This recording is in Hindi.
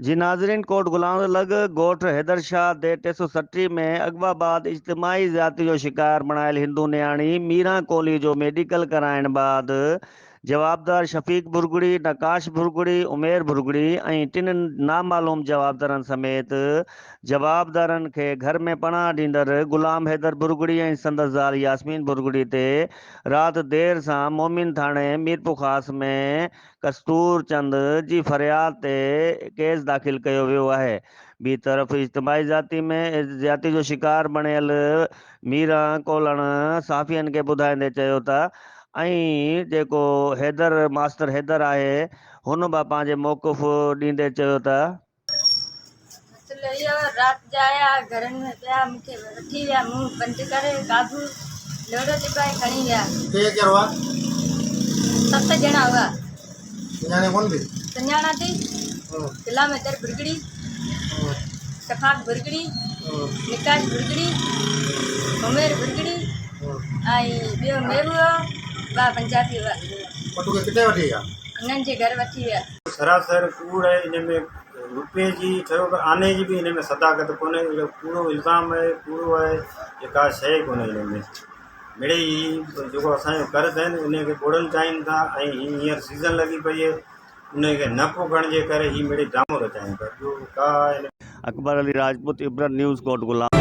जी नाजरीन, कोट गुलाम लग गोठ हैदर शाह दे 360 में अगवाबाद इज्तिमाई ज़्यादती जो शिकार बणायल हिंदू न्याणी मीरा कोहली जो मेडिकल कराइण बाद जवाबदार शफीक भुरगुड़ी, नकाश भुरगुड़ी, उमेर भुरगुड़ी ऐं टिन नामालूम जवाबदारन समेत जवाबदारन के घर में पनाह ॾींदड़ गुलाम हैदर भुरगुड़ी ऐं संदसि ज़ाल यास्मीन भुरगुड़ी ते रात देर सां मोमिन थाणे मीरपुर ख़ास में कस्तूर चंद जी फरियाद ते केस दाख़िल कयो वियो आहे। ॿी तरफ़ इज्तिमाई ज़्यादती जो शिकार बणियल मीरा कोलण साफ़ियन के ॿुधाईंदे चयो त जेको हैदर मास्टर हैदर आहे हुन बि पंहिंजे मौक़िफ़ ॾींदे चयो त चलो यो रात जाया घर में पिया मूंखे वठी विया मुंहुं बंदि करे काबू लोड़ो टिपाए खणी विया। के क्या हुआ? 7 ॼणा हुआ। सुञाणे कोन थी? सुञाणा थी गुलाम हैदर भुरगड़ी, शफाक भुरगड़ी, निकाश भुरगड़ी, उमेर भुरगड़ी ऐं ॿियो मेहुओ ॿ पंजाबी हुआ। पटू के किथे वठी विया? हिननि जे घर वठी विया। सरासर कूड़ है इनमें रुपये जी ठहियो आने जी भी इनमें सदाकत कोन्हे, पूरो इल्ज़ाम है, पूरो है जेका शइ कोन्हे इनमें मिड़े ही जेको असांजो कर्ज़ आहिनि उनखे ॿोड़नि चाहिनि था ऐं हींअर सीज़न लॻी पई आहे उनखे न पुगण जे करे ही मिड़े ड्रामो रचाइनि था। ॿियो का अकबर अली राजपूत, इब्रत न्यूज़, कोट गुलाम।